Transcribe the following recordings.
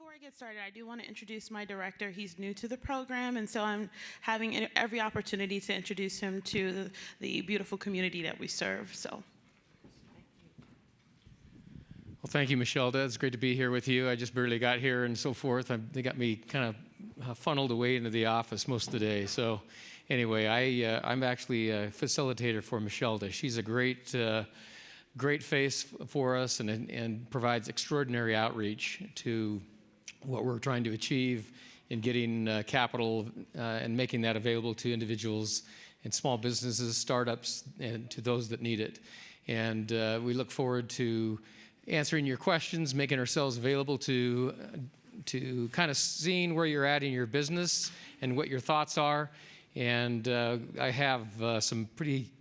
Before I get started, I do want to introduce my director. He's new to the program, and so I'm having every opportunity to introduce him to the beautiful community that we serve. So. Well, thank you, Michelda. It's great to be here with you. I just barely got here and so forth. They got me kind of funneled away into the office most of the day. So anyway, I'm actually a facilitator for Michelda. She's a great face for us and provides extraordinary outreach to what we're trying to achieve in getting capital and making that available to individuals and small businesses, startups, and to those that need it. And we look forward to answering your questions, making ourselves available to kind of seeing where you're at in your business and what your thoughts are. And I have some pretty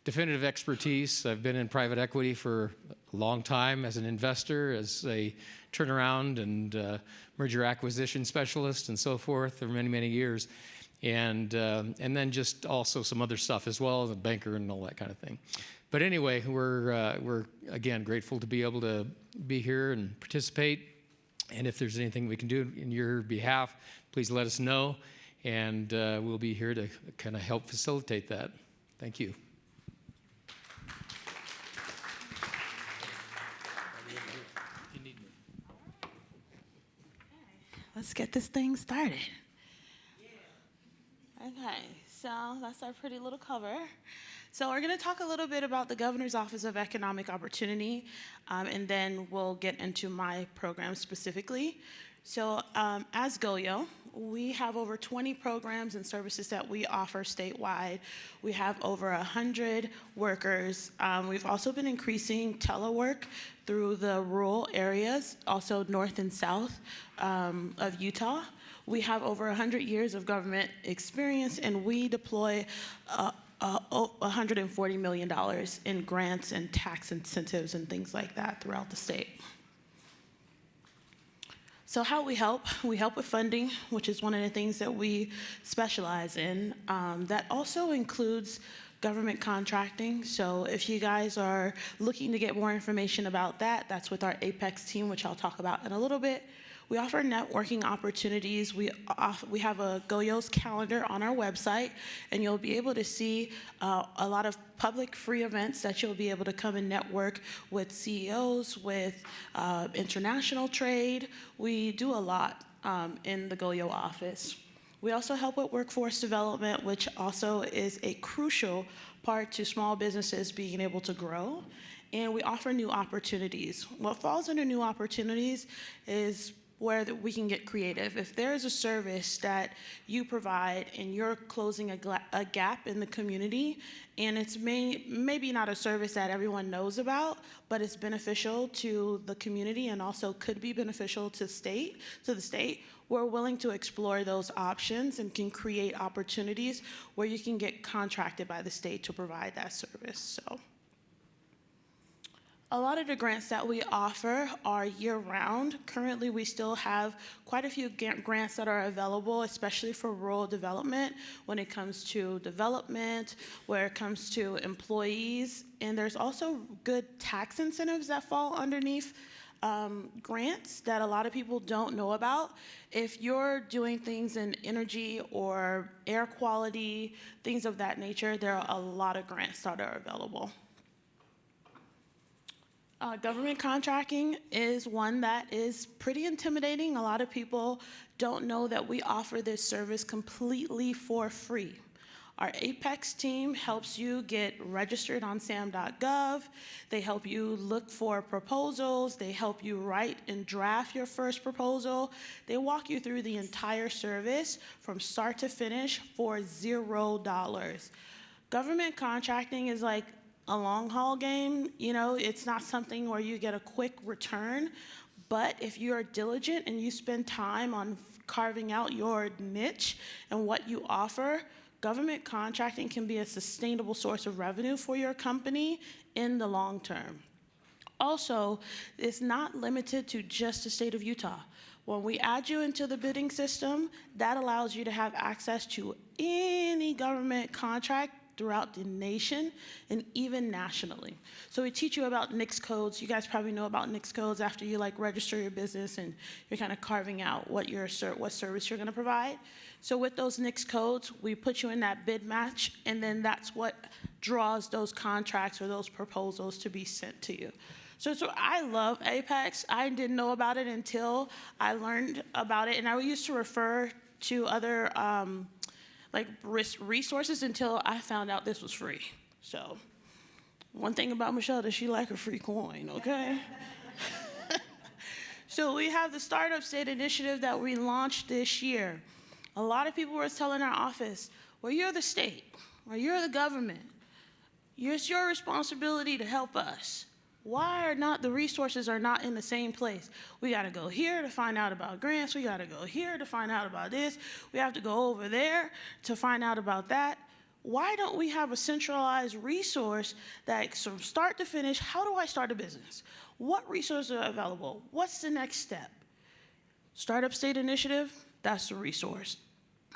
definitive expertise. I've been in private equity for a long time as an investor, as a turnaround and merger acquisition specialist and so forth for many, many years. And then just also some other stuff as well, as a banker and all that kind of thing. But anyway, we're again grateful to be able to be here and participate. And if there's anything we can do in your behalf, please let us know. And we'll be here to kind of help facilitate that. Thank you. Let's get this thing started. Okay, so that's our pretty little cover. So we're going to talk a little bit about the Governor's Office of Economic Opportunity, and then we'll get into my program specifically. So as GOEO, we have over 20 programs and services that we offer statewide. We have over 100 workers. We've also been increasing telework through the rural areas, also north and south of Utah. We have over 100 years of government experience, and we deploy $140 million in grants and tax incentives and things like that throughout the state. So how we help with funding, which is one of the things that we specialize in. That also includes government contracting. So if you guys are looking to get more information about that, that's with our Apex team, which I'll talk about in a little bit. We offer networking opportunities. We have a GOEO's calendar on our website, and you'll be able to see a lot of public free events that you'll be able to come and network with CEOs, with international trade. We do a lot in the GOEO office. We also help with workforce development, which also is a crucial part to small businesses being able to grow. And we offer new opportunities. What falls under new opportunities is where we can get creative. If there is a service that you provide and you're closing a gap in the community, and it's maybe not a service that everyone knows about, but it's beneficial to the community and also could be beneficial to the state, we're willing to explore those options and can create opportunities where you can get contracted by the state to provide that service. So. A lot of the grants that we offer are year-round. Currently, we still have quite a few grants that are available, especially for rural development, when it comes to development, where it comes to employees. And there's also good tax incentives that fall underneath grants that a lot of people don't know about. If you're doing things in energy or air quality, things of that nature, there are a lot of grants that are available. Government contracting is one that is pretty intimidating. A lot of people don't know that we offer this service completely for free. Our Apex team helps you get registered on SAM.gov. They help you look for proposals. They help you write and draft your first proposal. They walk you through the entire service from start to finish for $0. Government contracting is like a long haul game. You know, it's not something where you get a quick return, but if you are diligent and you spend time on carving out your niche and what you offer, government contracting can be a sustainable source of revenue for your company in the long term. Also, it's not limited to just the state of Utah. When we add you into the bidding system, that allows you to have access to any government contract throughout the nation and even nationally. So we teach you about NICS codes. You guys probably know about NICS codes after you like register your business and you're kind of carving out what service you're going to provide. So with those NICS codes, we put you in that bid match, and then that's what draws those contracts or those proposals to be sent to you. So I love Apex. I didn't know about it until I learned about it, and I used to refer to other resources until I found out this was free. So one thing about Michelda, she like a free coin, okay? So we have the Startup State Initiative that we launched this year. A lot of people were telling our office, well, you're the state, or you're the government. It's your responsibility to help us. Why are not the resources are not in the same place? We got to go here to find out about grants. We got to go here to find out about this. We have to go over there to find out about that. Why don't we have a centralized resource that from start to finish, how do I start a business? What resources are available? What's the next step? Startup State Initiative, that's the resource.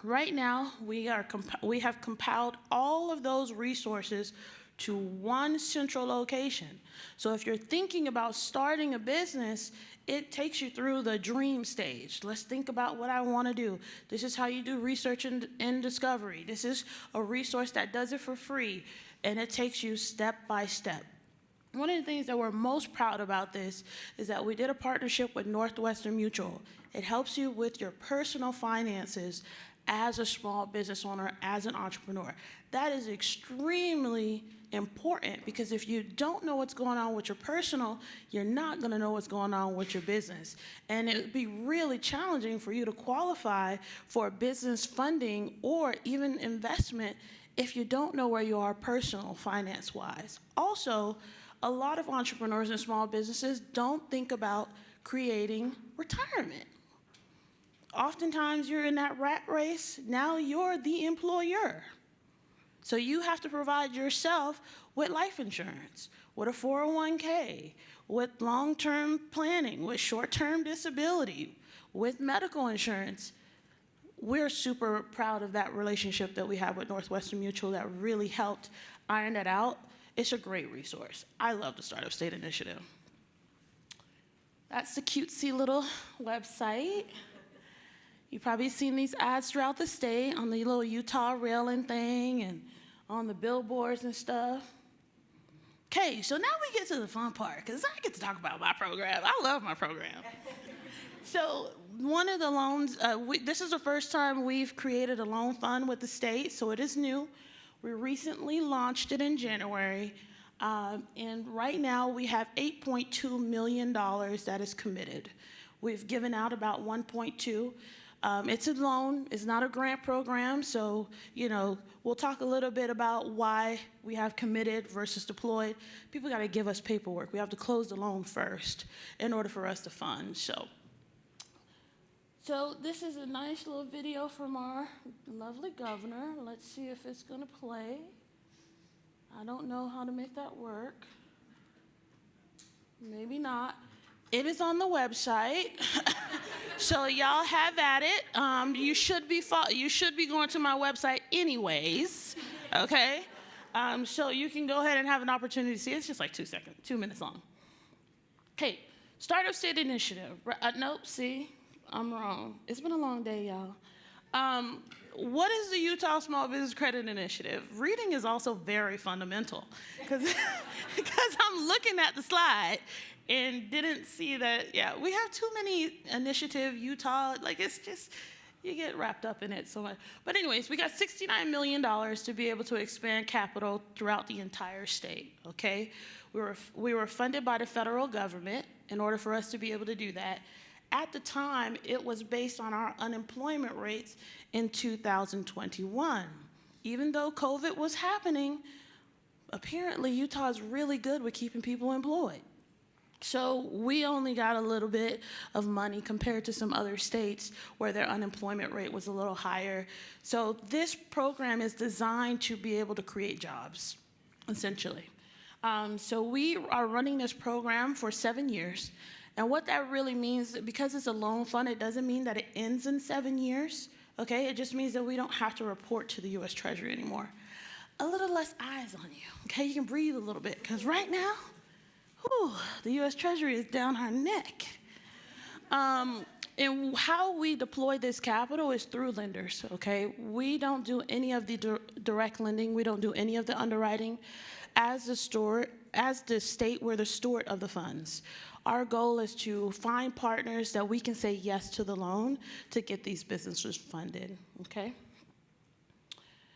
Right now, we have compiled all of those resources to one central location. So if you're thinking about starting a business, it takes you through the dream stage. Let's think about what I want to do. This is how you do research and discovery. This is a resource that does it for free, and it takes you step by step. One of the things that we're most proud about this is that we did a partnership with Northwestern Mutual. It helps you with your personal finances as a small business owner, as an entrepreneur. That is extremely important, because if you don't know what's going on with your personal, you're not going to know what's going on with your business. And it would be really challenging for you to qualify for business funding or even investment if you don't know where you are personal finance-wise. Also, a lot of entrepreneurs and small businesses don't think about creating retirement. Oftentimes you're in that rat race, now you're the employer. So you have to provide yourself with life insurance, with a 401k, with long-term planning, with short-term disability, with medical insurance. We're super proud of that relationship that we have with Northwestern Mutual that really helped iron that out. It's a great resource. I love the Startup State Initiative. That's the cutesy little website. You've probably seen these ads throughout the state on the little Utah railing thing and on the billboards and stuff. Okay, so now we get to the fun part, because I get to talk about my program. I love my program. So one of the loans, this is the first time we've created a loan fund with the state, so it is new. We recently launched it in January, and right now we have $8.2 million that is committed. We've given out about 1.2. It's a loan, it's not a grant program, so, we'll talk a little bit about why we have committed versus deployed. People got to give us paperwork. We have to close the loan first in order for us to fund. So this is a nice little video from our lovely governor. Let's see if it's going to play. I don't know how to make that work. Maybe not. It is on the website, so y'all have at it. You should be going to my website anyways, okay? So you can go ahead and have an opportunity to see. It's just like 2 minutes long. Okay, Startup State Initiative. Nope, see, I'm wrong. It's been a long day, y'all. What is the Utah Small Business Credit Initiative? Reading is also very fundamental, because I'm looking at the slide and didn't see that, we have too many initiative, Utah, it's just, you get wrapped up in it so much. But anyways, we got $69 million to be able to expand capital throughout the entire state, okay? We were funded by the federal government in order for us to be able to do that. At the time, it was based on our unemployment rates in 2021. Even though COVID was happening, apparently Utah is really good with keeping people employed. So we only got a little bit of money compared to some other states where their unemployment rate was a little higher. So this program is designed to be able to create jobs, essentially. So we are running this program for 7 years. And what that really means, because it's a loan fund, it doesn't mean that it ends in 7 years, okay? It just means that we don't have to report to the U.S. Treasury anymore. a little less eyes on you, okay? You can breathe a little bit, because right now, whew, the U.S. Treasury is down our neck. And how we deploy this capital is through lenders, okay? We don't do any of the direct lending. We don't do any of the underwriting. As the state, we're the steward of the funds. Our goal is to find partners that we can say yes to the loan to get these businesses funded, okay?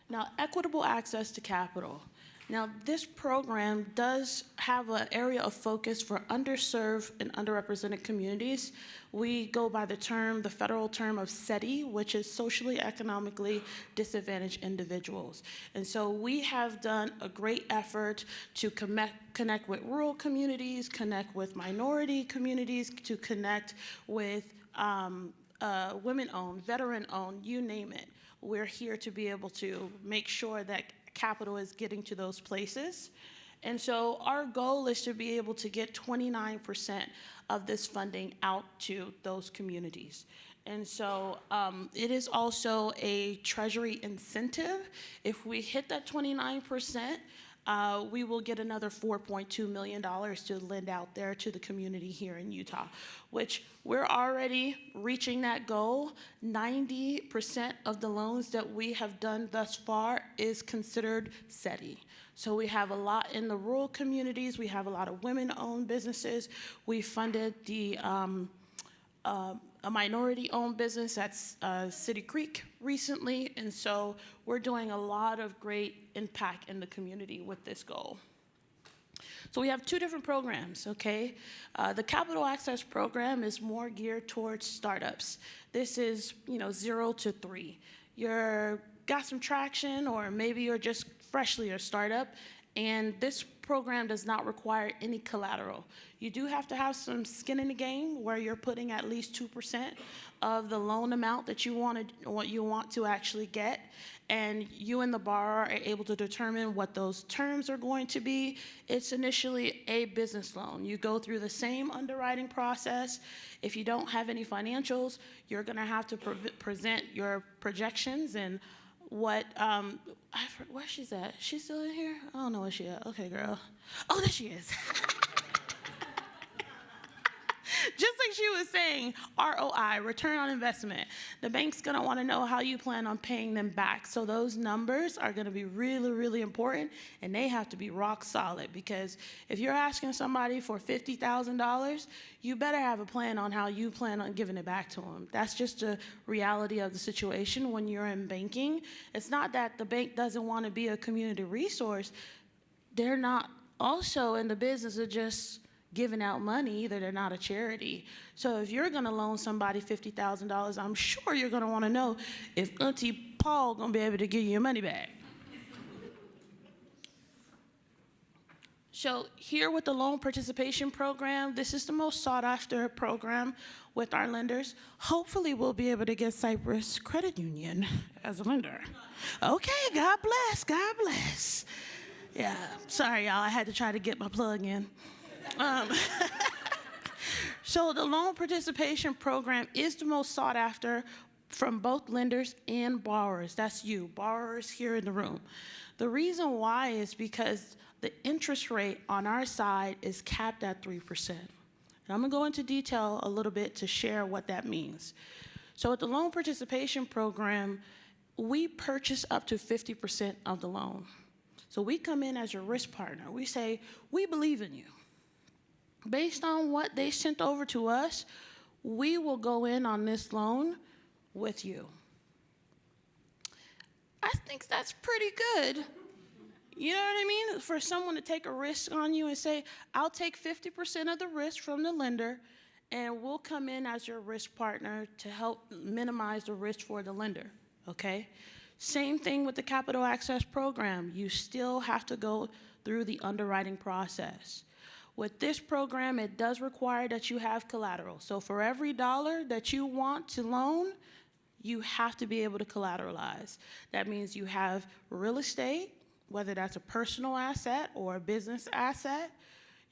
Now, equitable access to capital. Now, this program does have an area of focus for underserved and underrepresented communities. We go by the federal term of SETI, which is socially, economically disadvantaged individuals. And so we have done a great effort to connect with rural communities, connect with minority communities, to connect with women-owned, veteran-owned, you name it. We're here to be able to make sure that capital is getting to those places. And so our goal is to be able to get 29% of this funding out to those communities. And so it is also a Treasury incentive. If we hit that 29%, we will get another $4.2 million to lend out there to the community here in Utah, which we're already reaching that goal. 90% of the loans that we have done thus far is considered SETI. So we have a lot in the rural communities. We have a lot of women-owned businesses. We funded a minority-owned business at City Creek recently, and so we're doing a lot of great impact in the community with this goal. So we have two different programs, okay? The Capital Access Program is more geared towards startups. This is, 0 to 3. You're got some traction, or maybe you're just freshly a startup, and this program does not require any collateral. You do have to have some skin in the game where you're putting at least 2% of the loan amount that you want to actually get, and you and the borrower are able to determine what those terms are going to be. It's initially a business loan. You go through the same underwriting process. If you don't have any financials, you're going to have to present your projections and what, where she's at? She's still in here? I don't know where she at. Okay, girl. Oh, there she is. Just like she was saying, ROI, return on investment. The bank's going to want to know how you plan on paying them back. So those numbers are going to be really, really important, and they have to be rock solid, because if you're asking somebody for $50,000, you better have a plan on how you plan on giving it back to them. That's just a reality of the situation when you're in banking. It's not that the bank doesn't want to be a community resource. They're not also in the business of just giving out money either. They're not a charity. So if you're going to loan somebody $50,000, I'm sure you're going to want to know if Auntie Paul going to be able to give you your money back. So here with the loan participation program, this is the most sought after program with our lenders. Hopefully we'll be able to get Cypress Credit Union as a lender. Okay, God bless, God bless. Yeah, sorry y'all, I had to try to get my plug in. So the loan participation program is the most sought after from both lenders and borrowers. That's you, borrowers here in the room. The reason why is because the interest rate on our side is capped at 3%. And I'm going to go into detail a little bit to share what that means. So with the loan participation program, we purchase up to 50% of the loan. So we come in as your risk partner. We say, we believe in you. Based on what they sent over to us, we will go in on this loan with you. I think that's pretty good. You know what I mean? For someone to take a risk on you and say, I'll take 50% of the risk from the lender, and we'll come in as your risk partner to help minimize the risk for the lender, okay? Same thing with the Capital Access Program. You still have to go through the underwriting process. With this program, it does require that you have collateral. So for every dollar that you want to loan, you have to be able to collateralize. That means you have real estate, whether that's a personal asset or a business asset.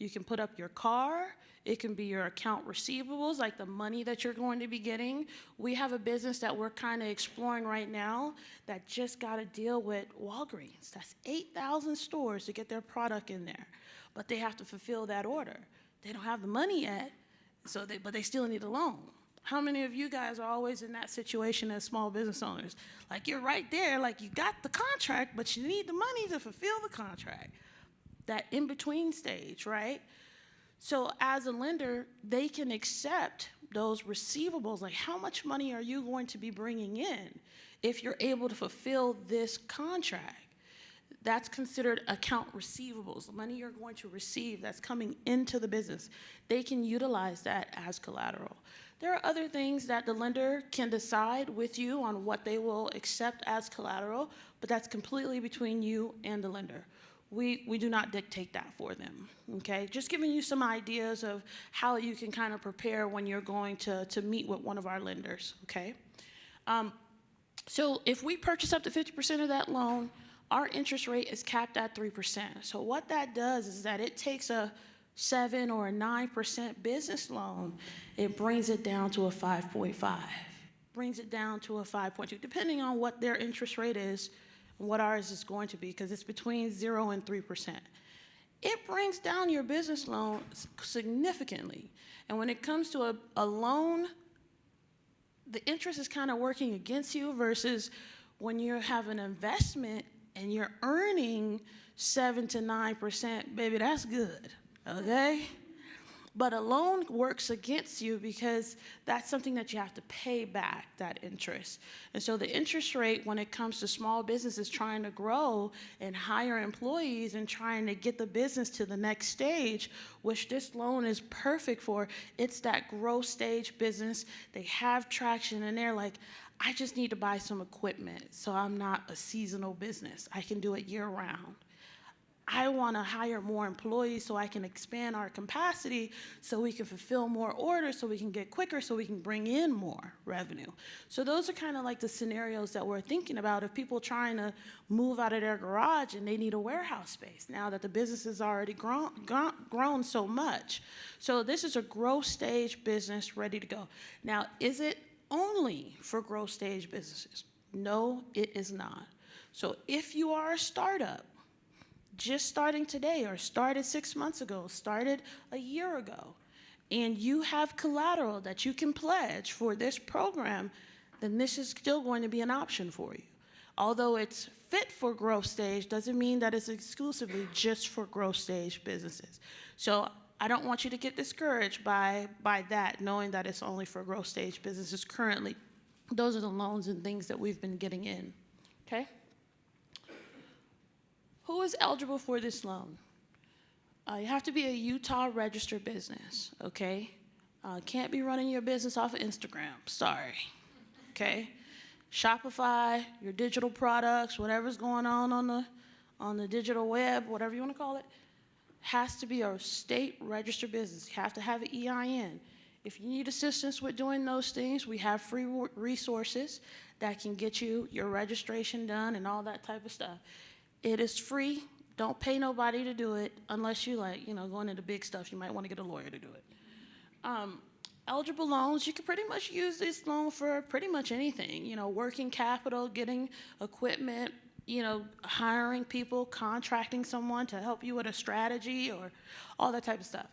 You can put up your car. It can be your account receivables, like the money that you're going to be getting. We have a business that we're kind of exploring right now that just got to deal with Walgreens. That's 8,000 stores to get their product in there, but they have to fulfill that order. They don't have the money yet, but they still need a loan. How many of you guys are always in that situation as small business owners? Like, you're right there, like you got the contract, but you need the money to fulfill the contract. That in-between stage, right? So as a lender, they can accept those receivables, like how much money are you going to be bringing in if you're able to fulfill this contract? That's considered account receivables, the money you're going to receive that's coming into the business. They can utilize that as collateral. There are other things that the lender can decide with you on what they will accept as collateral, but that's completely between you and the lender. We do not dictate that for them, okay? Just giving you some ideas of how you can kind of prepare when you're going to meet with one of our lenders, okay? So if we purchase up to 50% of that loan, our interest rate is capped at 3%. So what that does is that it takes a 7 or a 9% business loan, it brings it down to a 5.5, brings it down to a 5.2, depending on what their interest rate is and what ours is going to be, because it's between 0 and 3%. It brings down your business loan significantly. And when it comes to a loan, the interest is kind of working against you versus when you have an investment and you're earning 7 to 9%, baby, that's good, okay? But a loan works against you because that's something that you have to pay back, that interest. And so the interest rate, when it comes to small businesses trying to grow and hire employees and trying to get the business to the next stage, which this loan is perfect for, it's that growth stage business. They have traction and they're like, I just need to buy some equipment so I'm not a seasonal business. I can do it year round. I want to hire more employees so I can expand our capacity so we can fulfill more orders, so we can get quicker, so we can bring in more revenue. So those are kind of like the scenarios that we're thinking about of people trying to move out of their garage and they need a warehouse space now that the business has already grown so much. So this is a growth stage business ready to go. Now, is it only for growth stage businesses? No, it is not. So if you are a startup, just starting today or started 6 months ago, started a year ago, and you have collateral that you can pledge for this program, then this is still going to be an option for you. Although it's fit for growth stage, doesn't mean that it's exclusively just for growth stage businesses. So I don't want you to get discouraged by that, knowing that it's only for growth stage businesses currently. Those are the loans and things that we've been getting in, okay? Who is eligible for this loan? You have to be a Utah registered business, okay? Can't be running your business off of Instagram, sorry, okay? Shopify, your digital products, whatever's going on the digital web, whatever you want to call it, has to be a state registered business. You have to have an EIN. If you need assistance with doing those things, we have free resources that can get you your registration done and all that type of stuff. It is free. Don't pay nobody to do it unless you like, going into big stuff. You might want to get a lawyer to do it. Eligible loans, you can pretty much use this loan for pretty much anything. Working capital, getting equipment, hiring people, contracting someone to help you with a strategy or all that type of stuff.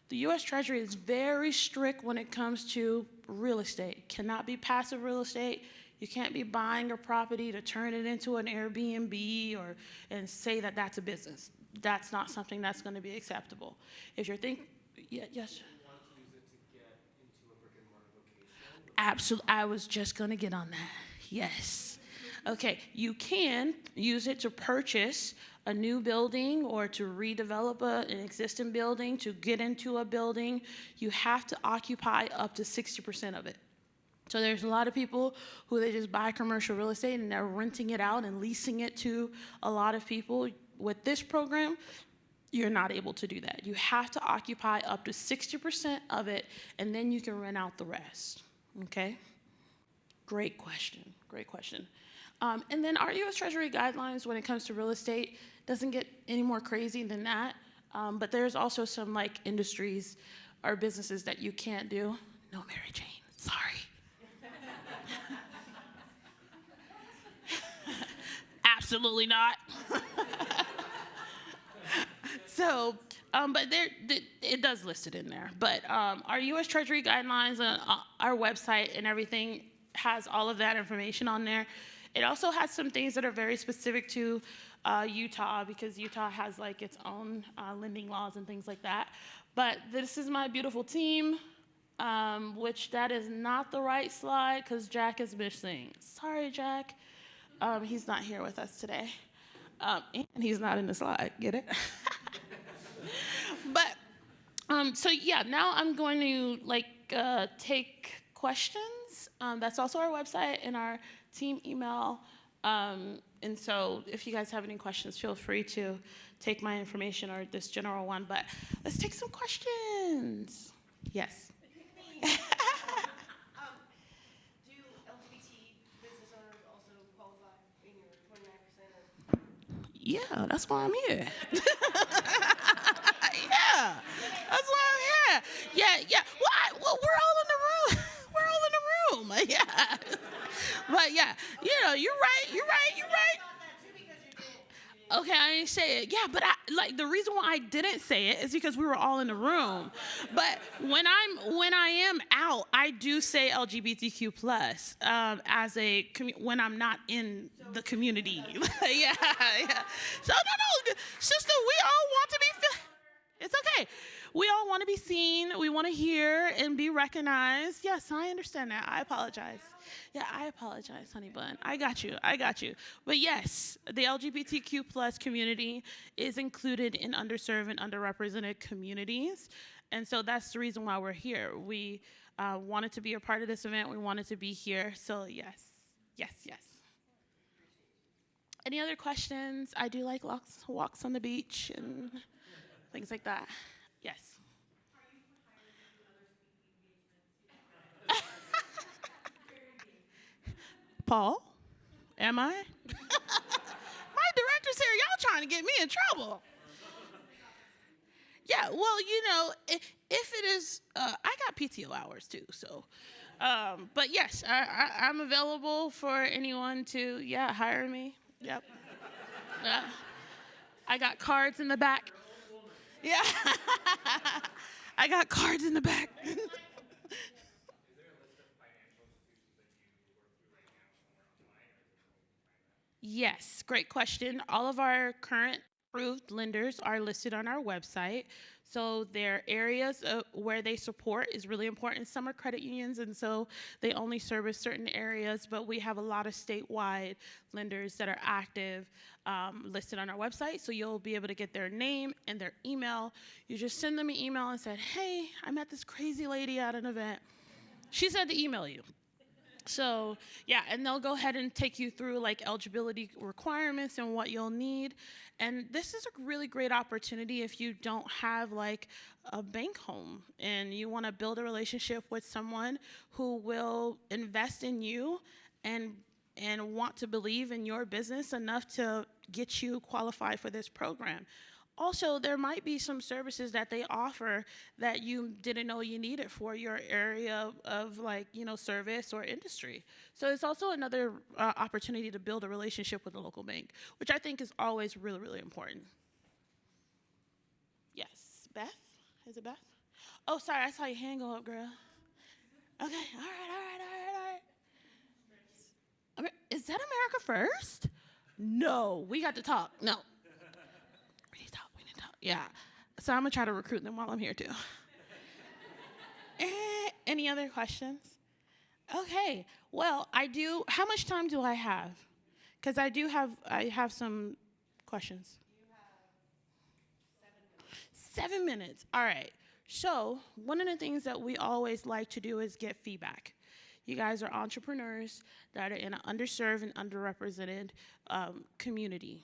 The U.S. Treasury is very strict when it comes to real estate. Cannot be passive real estate. You can't be buying a property to turn it into an Airbnb and say that that's a business. That's not something that's going to be acceptable. If you're thinking, yes? You want to use it to get into a brick and mortar location? Absolutely. I was just going to get on that. Yes. Okay. You can use it to purchase a new building or to redevelop an existing building, to get into a building. You have to occupy up to 60% of it. So there's a lot of people who they just buy commercial real estate and they're renting it out and leasing it to a lot of people. With this program, you're not able to do that. You have to occupy up to 60% of it, and then you can rent out the rest, okay? Great question, great question. And then our U.S. Treasury guidelines when it comes to real estate doesn't get any more crazy than that. But there's also some like industries or businesses that you can't do. No, Mary Jane, sorry. Absolutely not. So, but it does list it in there. But our U.S. Treasury guidelines, our website and everything has all of that information on there. It also has some things that are very specific to Utah, because Utah has like its own lending laws and things like that. But this is my beautiful team, which that is not the right slide because Jack is missing. Sorry, Jack. He's not here with us today. And he's not in the slide, get it? But, so yeah, now I'm going to take questions. That's also our website and our team email. And so if you guys have any questions, feel free to take my information or this general one. But let's take some questions. Yes. Do LGBT business owners also qualify in your 29% of? Yeah, that's why I'm here. Yeah, that's why I'm here. Yeah. Well, we're all in the room. We're all in the room. Yeah. But yeah, you're right. Okay, I didn't say it. Yeah, but the reason why I didn't say it is because we were all in the room. But when I am out, I do say LGBTQ plus when I'm not in the community. Yeah. So no, sister, we all want to be. It's okay. We all want to be seen. We want to hear and be recognized. Yes, I understand that. I apologize. Yeah, I apologize, honey bun. I got you. But yes, the LGBTQ plus community is included in underserved and underrepresented communities. And so that's the reason why we're here. We wanted to be a part of this event. We wanted to be here. So yes. Any other questions? I do like walks on the beach and things like that. Yes. Paul, am I? My director's here. Y'all trying to get me in trouble. Yeah, well, if it is, I got PTO hours too, so. But yes, I'm available for anyone to, hire me. Yep. I got cards in the back. Yeah. I got cards in the back. Yes, great question. All of our current approved lenders are listed on our website. So their areas where they support is really important. Some are credit unions, and so they only service certain areas, but we have a lot of statewide lenders that are active listed on our website. So you'll be able to get their name and their email. You just send them an email and said, hey, I met this crazy lady at an event. She said to email you. So, yeah, and they'll go ahead and take you through like eligibility requirements and what you'll need. And this is a really great opportunity if you don't have like a bank home and you want to build a relationship with someone who will invest in you and want to believe in your business enough to get you qualified for this program. Also, there might be some services that they offer that you didn't know you needed for your area of service or industry. So it's also another opportunity to build a relationship with a local bank, which I think is always really, really important. Yes, Beth? Is it Beth? Oh, sorry, I saw your hand go up, girl. Okay, all right. Is that America First? No, we got to talk. No. We need to talk. Yeah. So I'm going to try to recruit them while I'm here, too. Any other questions? Okay. Well, how much time do I have? Because I have some questions. You have 7 minutes. 7 minutes. All right. So one of the things that we always like to do is get feedback. You guys are entrepreneurs that are in an underserved and underrepresented community.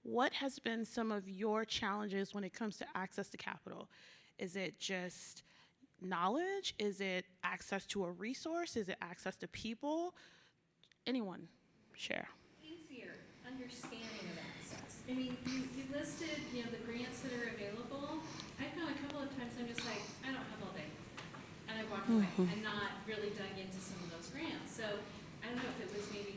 What has been some of your challenges when it comes to access to capital? Is it just knowledge? Is it access to a resource? Is it access to people? Anyone, share. Easier understanding of access. I mean, you listed, the grants that are available. I found a couple of times I'm just like, I don't have all day. And I walked away and not really dug into some of those grants. So I don't know if it was maybe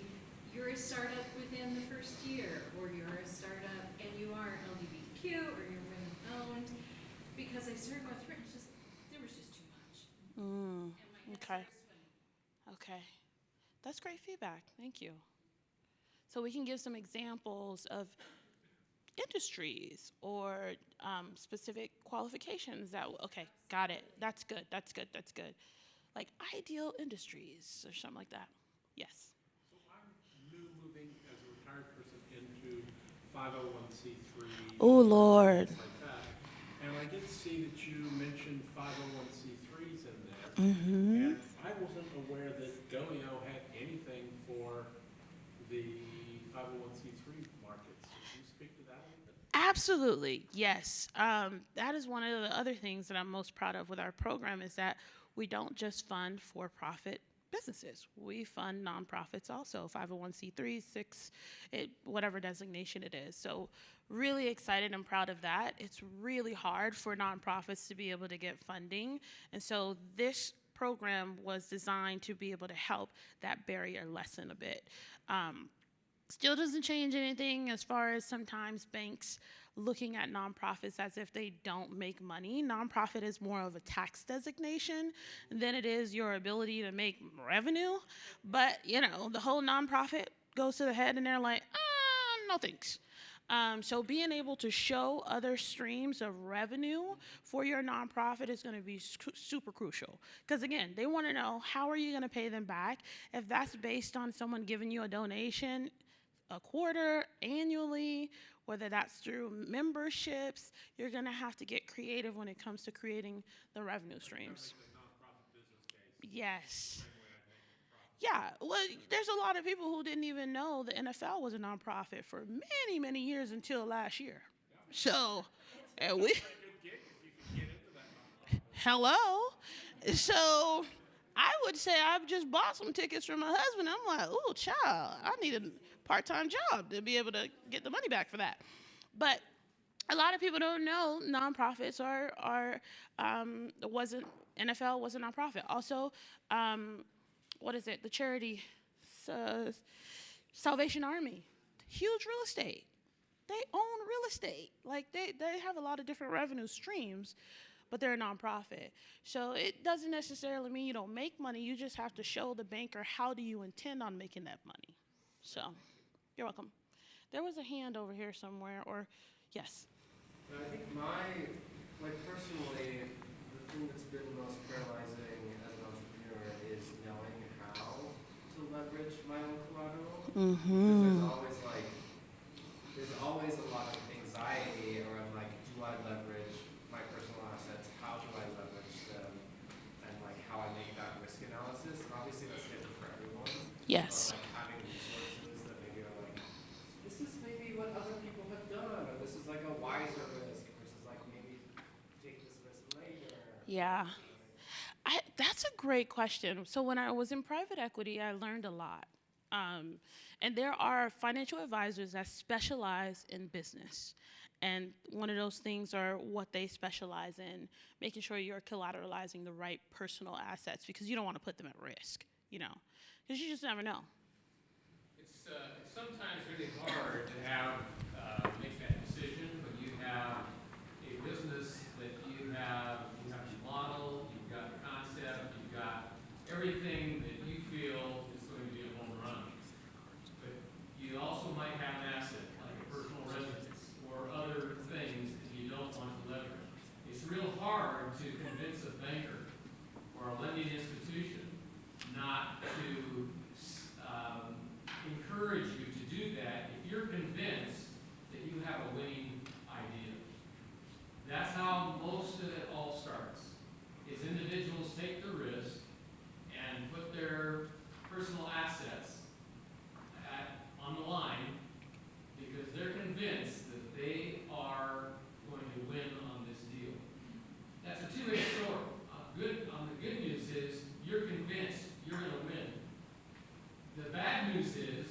you're a startup within the first year, or you're a startup and you are LGBTQ, or you're women owned. Because I started going through it, there was just too much. And my head Okay. started swimming. Okay. That's great feedback. Thank you. So we can give some examples of industries or specific qualifications that, okay, got it. That's good. That's good. That's good. Like ideal industries or something like that. Yes. So I'm moving as a retired person into 501c3. Oh, Lord. Things like that. And I did see that you mentioned 501c3s in there. Mm-hmm. And I wasn't aware that GOEO had anything for the 501c3 markets. Could you speak to that a little bit? Absolutely, yes. That is one of the other things that I'm most proud of with our program is that we don't just fund for-profit businesses. We fund nonprofits also, 501c3, 6, whatever designation it is. So really excited and proud of that. It's really hard for nonprofits to be able to get funding. And so this program was designed to be able to help that barrier lessen a bit. Still doesn't change anything as far as sometimes banks looking at nonprofits as if they don't make money. Nonprofit is more of a tax designation than it is your ability to make revenue. But, the whole nonprofit goes to the head and they're like, no thanks. So being able to show other streams of revenue for your nonprofit is going to be super crucial. Because again, they want to know, how are you going to pay them back? If that's based on someone giving you a donation, a quarter, annually, whether that's through memberships, you're going to have to get creative when it comes to creating the revenue streams. Yes. Yeah, well, there's a lot of people who didn't even know the NFL was a nonprofit for many, many years until last year. So, and we, hello. So, I would say I've just bought some tickets for my husband. I'm like, ooh, child, I need a part-time job to be able to get the money back for that. But a lot of people don't know nonprofits NFL was a nonprofit. Also, what is it? The charity, Salvation Army, huge real estate. They own real estate. Like they have a lot of different revenue streams, but they're a nonprofit. So it doesn't necessarily mean you don't make money. You just have to show the banker how do you intend on making that money. So you're welcome. There was a hand over here somewhere, or yes. I think personally, the thing that's been the most paralyzing as an entrepreneur is knowing how to leverage my own collateral. Mm-hmm. Because there's always a lot of anxiety around do I leverage my personal assets? How do I leverage them? And how I make that risk analysis. And obviously that's different for everyone. Yes. But having resources that maybe are this is maybe what other people have done, or this is a wiser risk versus maybe take this risk later. Yeah. That's a great question. So when I was in private equity, I learned a lot. And there are financial advisors that specialize in business. And one of those things are what they specialize in, making sure you're collateralizing the right personal assets because you don't want to put them at risk, because you just never know. It's sometimes really hard to make that decision when you have a business that you have a model, you've got the concept, you've got everything that you feel is going to be a home run. But you also might have an asset like a personal residence or other things that you don't want to leverage. It's real hard to convince a banker or a lending institution not to encourage you to do that if you're convinced that you have a winning idea. That's how most of it all starts, is individuals take the risk and put their personal assets on the line because they're convinced that they are going to win on this deal. That's a two-way story. The good news is you're convinced you're going to win. The bad news is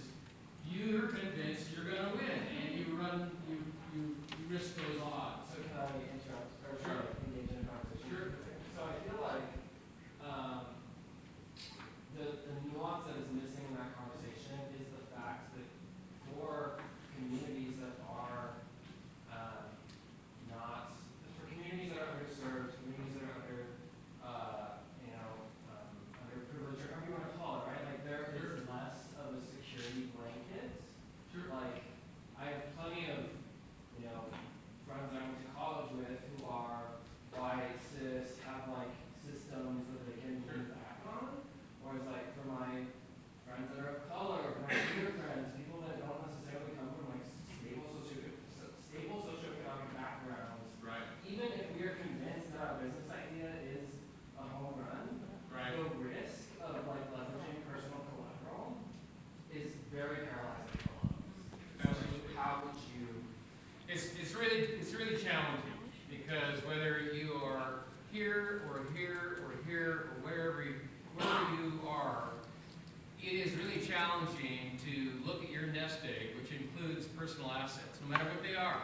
challenging to look at your nest egg, which includes personal assets, no matter what they are,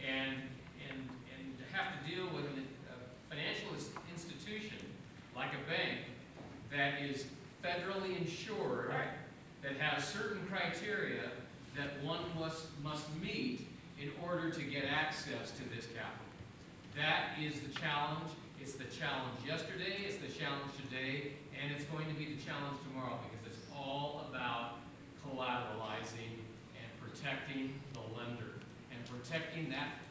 and to have to deal with a financial institution like a bank that is federally insured, that has certain criteria that one must meet in order to get access to this capital. That is the challenge. It's the challenge yesterday, it's the challenge today, and it's going to be the challenge tomorrow, because it's all about collateralizing and protecting the lender and protecting that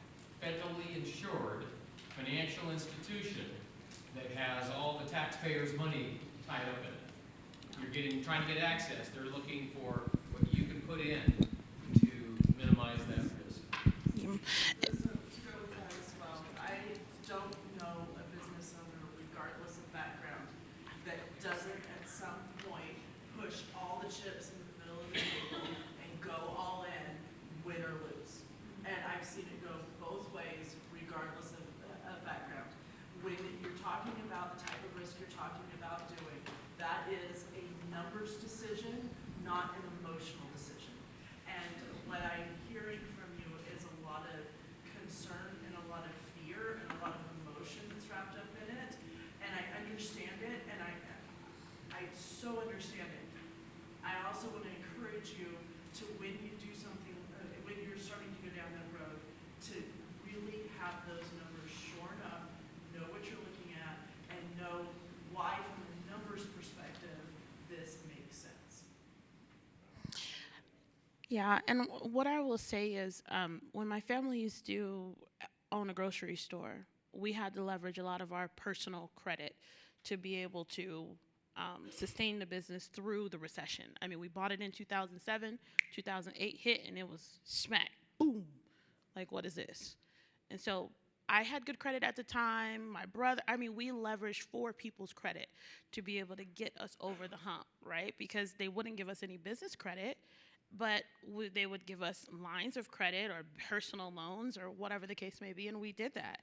federally insured financial institution that has all the taxpayers' money tied up in it. You're trying to get access. They're looking for what you can put in to minimize that risk. To go with that as well, I don't know a business owner, regardless of background, that doesn't at some point push all the chips in the middle of the table and go all in, win or lose. And I've seen it go both ways, regardless of background. When you're talking about the type of risk you're talking about doing, that is a numbers decision, not an emotional decision. And what I'm hearing from you is a lot of concern and a lot of fear and a lot of emotion that's wrapped up in it. And I understand it, and I so understand it. I also want to encourage you to, when you do something, when you're starting to go down that road, to really have those numbers shorn up, know what you're looking at, and know why, from a numbers perspective, this makes sense. Yeah, and what I will say is, when my family used to own a grocery store, we had to leverage a lot of our personal credit to be able to sustain the business through the recession. I mean, we bought it in 2007, 2008 hit, and it was smack, boom. Like, what is this? And so I had good credit at the time. My brother, I mean, we leveraged 4 people's credit to be able to get us over the hump, right? Because they wouldn't give us any business credit, but they would give us lines of credit or personal loans or whatever the case may be, and we did that.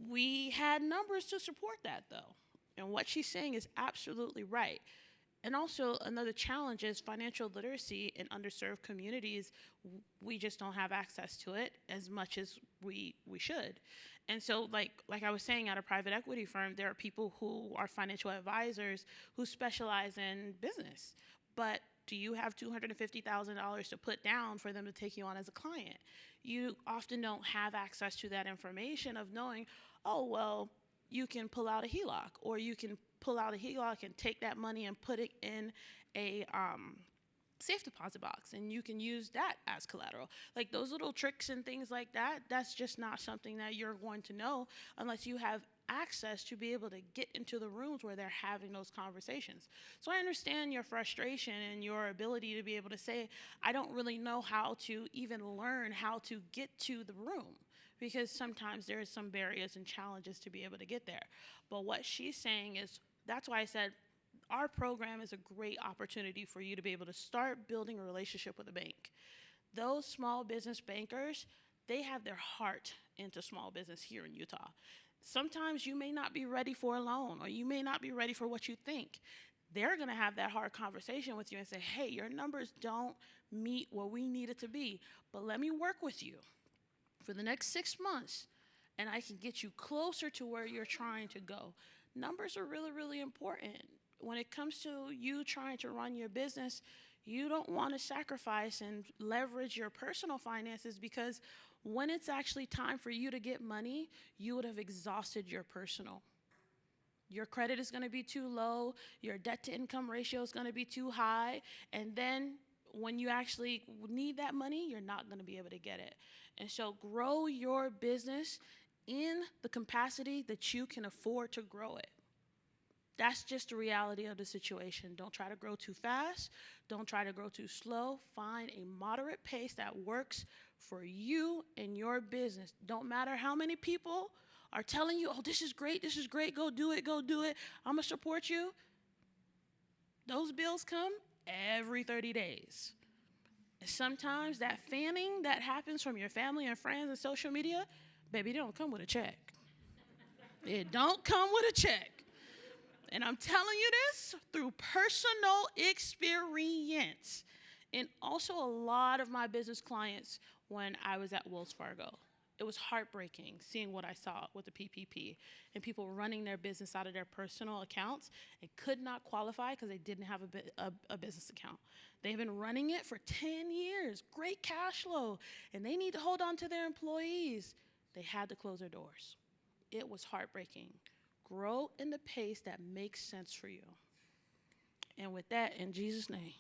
We had numbers to support that, though. And what she's saying is absolutely right. And also, another challenge is financial literacy in underserved communities. We just don't have access to it as much as we should. And so, like I was saying, at a private equity firm, there are people who are financial advisors who specialize in business. But do you have $250,000 to put down for them to take you on as a client? You often don't have access to that information of knowing, oh, well, you can pull out a HELOC, or you can pull out a HELOC and take that money and put it in a safe deposit box, and you can use that as collateral. Like, those little tricks and things like that, that's just not something that you're going to know unless you have access to be able to get into the rooms where they're having those conversations. So I understand your frustration and your ability to be able to say, I don't really know how to even learn how to get to the room, because sometimes there is some barriers and challenges to be able to get there. But what she's saying is, that's why I said our program is a great opportunity for you to be able to start building a relationship with a bank. Those small business bankers, they have their heart into small business here in Utah. Sometimes you may not be ready for a loan, or you may not be ready for what you think. They're going to have that hard conversation with you and say, hey, your numbers don't meet what we need it to be, but let me work with you for the next 6 months, and I can get you closer to where you're trying to go. Numbers are really, really important. When it comes to you trying to run your business, you don't want to sacrifice and leverage your personal finances, because when it's actually time for you to get money, you would have exhausted your personal. Your credit is going to be too low, your debt to income ratio is going to be too high, and then when you actually need that money, you're not going to be able to get it. And so grow your business in the capacity that you can afford to grow it. That's just the reality of the situation. Don't try to grow too fast. Don't try to grow too slow. Find a moderate pace that works for you and your business. Don't matter how many people are telling you, oh, this is great, go do it, I'm going to support you. Those bills come every 30 days. And sometimes that fanning that happens from your family and friends and social media, baby, they don't come with a check. It don't come with a check. And I'm telling you this through personal experience. And also a lot of my business clients when I was at Wells Fargo. It was heartbreaking seeing what I saw with the PPP and people running their business out of their personal accounts and could not qualify because they didn't have a business account. They've been running it for 10 years, great cash flow, and they need to hold on to their employees. They had to close their doors. It was heartbreaking. Grow in the pace that makes sense for you. And with that, in Jesus' name.